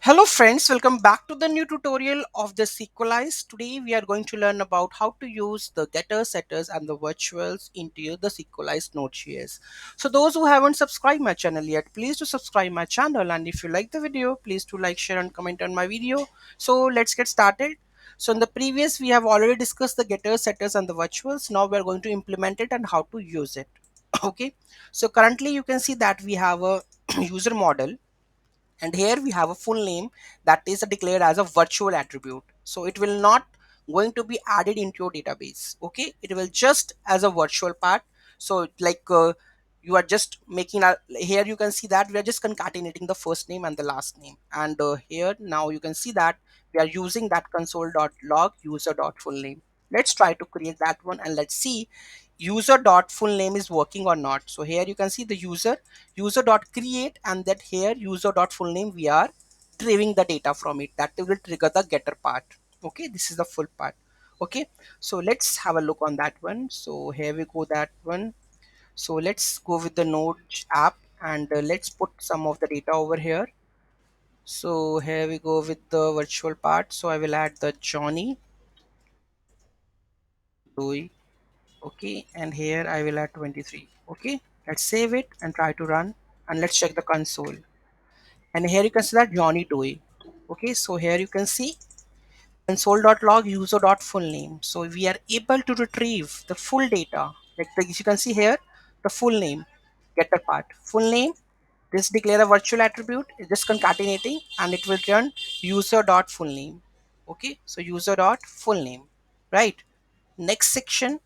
Hello friends, welcome back to the new tutorial of the Sequelize. Today we are going to learn about how to use the getters, setters and the virtuals into the Sequelize Node.js. So those who haven't subscribed my channel yet, please do subscribe my channel, and if you like the video, please do like, share and comment on my video. So let's get started. So in the previous we have already discussed the getters, setters and the virtuals. Now we are going to implement it and how to use it. Okay. So currently you can see that we have a user model, and here we have a full name that is declared as a virtual attribute, so it will not going to be added into your database. Okay, it will just as a virtual part. So you are just making a, here you can see that we are just concatenating the first name and the last name, and here now you can see that we are using that console.log user.full name. Let's try to create that one and let's see user dot full name is working or not. So here you can see the user dot create, and that here user dot full name we are retrieving the data from it, that will trigger the getter part. Okay, this is the full part. Okay, so let's have a look on that one. So here we go, that one. So let's go with the node app, and let's put some of the data over here. So here we go with the virtual part. So I will add the Johnny Doi. Okay, and here I will add 23. Okay, let's save it and try to run, and let's check the console. And here you can see that Johnny Doi. Okay, so here you can see console.log user.full name. So we are able to retrieve the full data. Like you can see here, the full name, getter part, full name. This declare a virtual attribute, it's just concatenating, and it will return user.full name. Okay, so user.full name, right? Next section.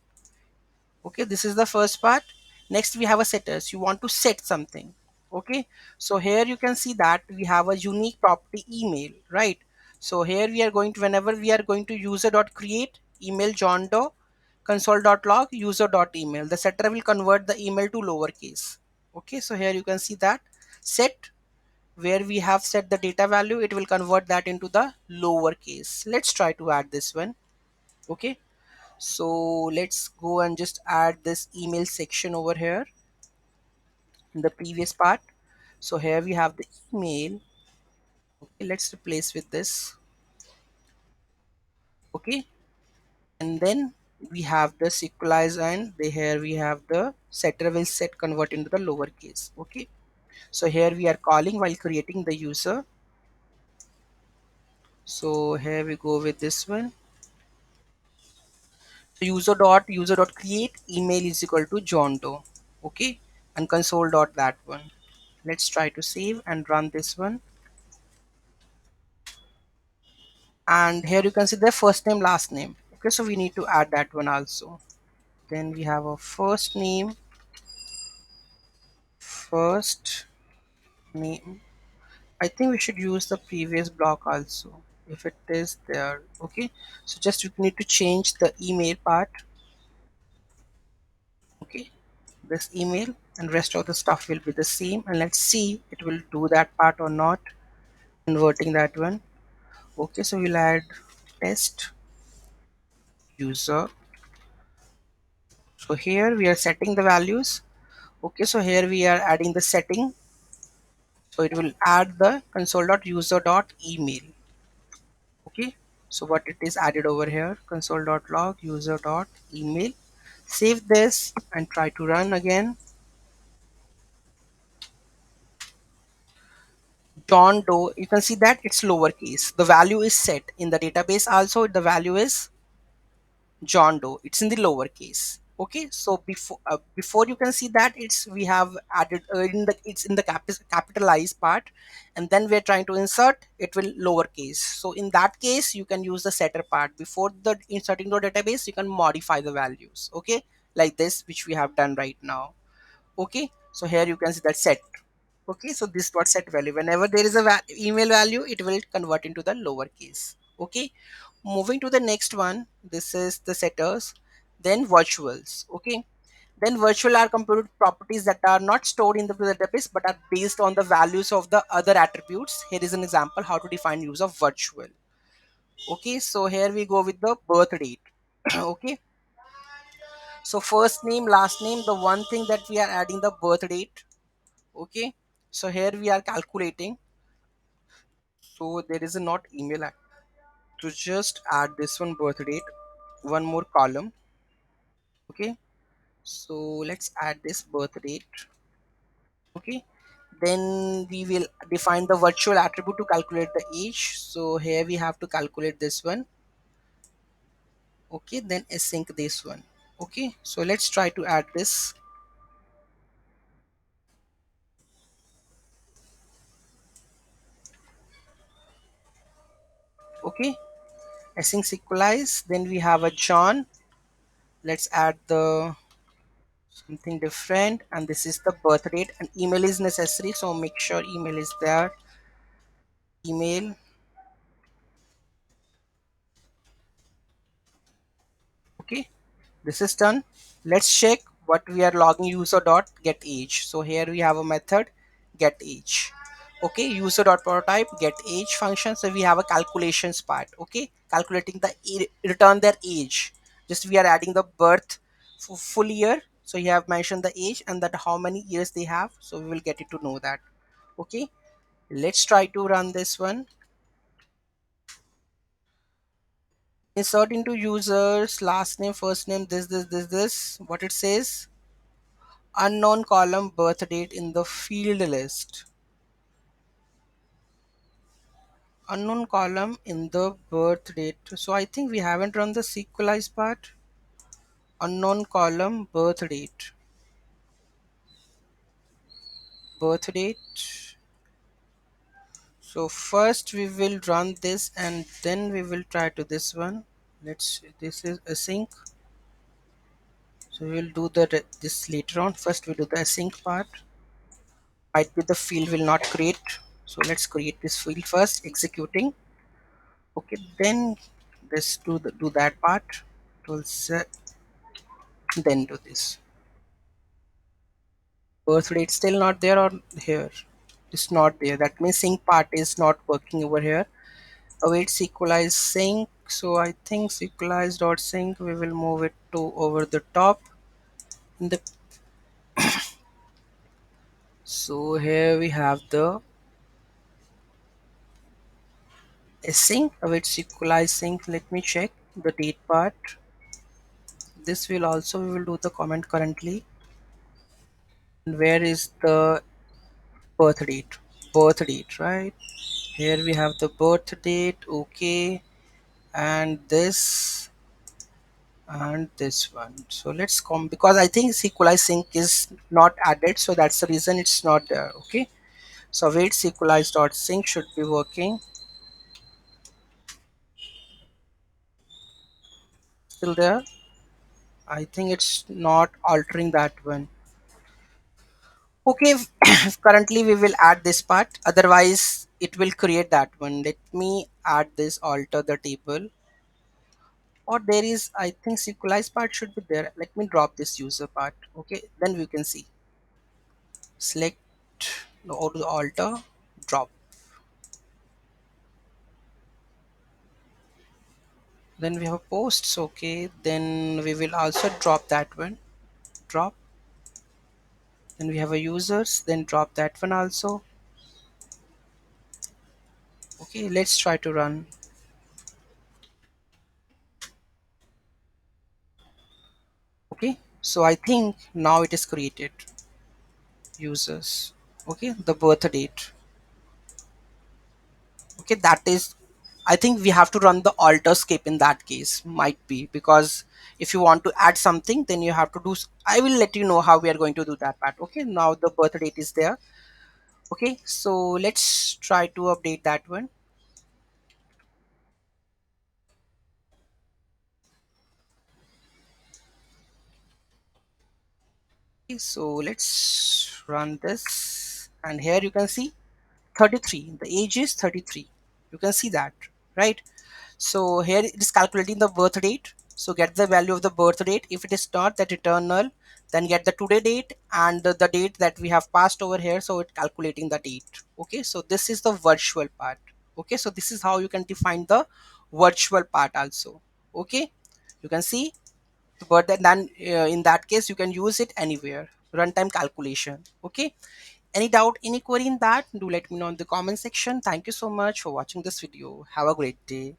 Okay, this is the first part. Next we have a setters, you want to set something. Okay, so here you can see that we have a unique property email, right? So here we are going to, whenever we are going to user dot create email john doe console.log user dot email, the setter will convert the email to lowercase. Okay, so here you can see that set, where we have set the data value, it will convert that into the lowercase. Let's try to add this one. Okay, so let's go and just add this email section over here in the previous part. So here we have the email. Okay, let's replace with this. Okay, and then we have the sequelize, and here we have the setter will set convert into the lowercase. Okay, so here we are calling while creating the user. So here we go with this one. So user dot create email is equal to John Doe. Okay, and console dot that one. Let's try to save and run this one. And here you can see the first name, last name. Okay, so we need to add that one also. Then we have a first name, first name. I think we should use the previous block also if it is there. Okay, so just you need to change the email part. Okay, this email, and rest of the stuff will be the same, and let's see it will do that part or not, converting that one. Okay, so we'll add test user. So here we are setting the values. Okay, so here we are adding the setting. So it will add the console.user.email. Okay, so what it is added over here, console.log user.email. Save this and try to run again. John Doe, you can see that it's lowercase. The value is set in the database also. The value is John Doe. It's in the lowercase. Okay, so before you can see that it's we have added in the it's in the capitalized part, and then we're trying to insert it will lowercase. So in that case, you can use the setter part. Before the inserting the database, you can modify the values. Okay, like this, which we have done right now. Okay, so here you can see that set. Okay, so this dot set value, whenever there is a email value, it will convert into the lowercase. Okay, moving to the next one, this is the setters. Then virtuals. Okay, then virtual are computed properties that are not stored in the database but are based on the values of the other attributes. Here is an example how to define use of virtual. Okay, so here we go with the birth date. Okay, so first name, last name, the one thing that we are adding the birth date. Okay, so here we are calculating. So there is a not email to just add this one birth date, one more column. Okay, so let's add this birth date. Okay, then we will define the virtual attribute to calculate the age. So here we have to calculate this one. Okay, then async this one. Okay, so let's try to add this. Okay, async sequelize, then we have a John. Let's add the something different, and this is the birth date, and email is necessary, so make sure email is there. Email. Okay, this is done. Let's check what we are logging user dot get age. So here we have a method get age. Okay, user dot prototype get age function. So we have a calculations part. Okay, calculating the return their age. Just we are adding the birth full year. So you have mentioned the age and that how many years they have. So we will get it to know that. Okay, let's try to run this one. Insert into users last name, first name, this what it says. Unknown column birth date in the field list. Unknown column in the birth date. So I think we haven't run the sequelize part. Unknown column birth date. Birth date. So first we will run this and then we will try to this one. Let's, this is async. So we will do the this later on. First we do the async part. Might be the field will not create. So let's create this field first, executing. Okay, then this do that part. It will set, then do this. Birth rate still not there or here? It's not there. That means sync part is not working over here. Await sequelize sync. So I think sequelize dot sync. We will move it to over the top. In the so here we have the async. Await sequelize sync. Let me check the date part. This will also we will do the comment currently. And where is the birth date? Birth date, right? Here we have the birth date. Okay, and this one. So let's come, because I think sequelize sync is not added, so that's the reason it's not there. Okay, so wait, sequelize dot sync should be working. Still there? I think it's not altering that one. Okay, currently we will add this part, otherwise it will create that one. Let me add this, alter the table. Or there is, I think sequelize part should be there. Let me drop this user part. Okay, then we can see. Select, go to the alter, drop. Then we have posts. Okay, then we will also drop that one. Drop. Then we have a users, then drop that one also. Okay, let's try to run. Okay, so I think now it is created. Users. Okay, the birth date. Okay, that is, I think we have to run the alter scape in that case, might be, because if you want to add something, then you have to do I will let you know how we are going to do that part. Okay, now the birth date is there. Okay, so let's try to update that one. Okay, so let's run this, and here you can see 33, the age is 33. You can see that, right? So here it is calculating the birth date. So get the value of the birth date. If it is not, that return null. Then get the today date and the date that we have passed over here. So it calculating the date. Okay, so this is the virtual part. Okay, so this is how you can define the virtual part also. Okay, you can see, but then in that case you can use it anywhere. Runtime calculation. Okay, Any doubt, any query in that, do let me know in the comment section. Thank you so much for watching this video. Have a great day.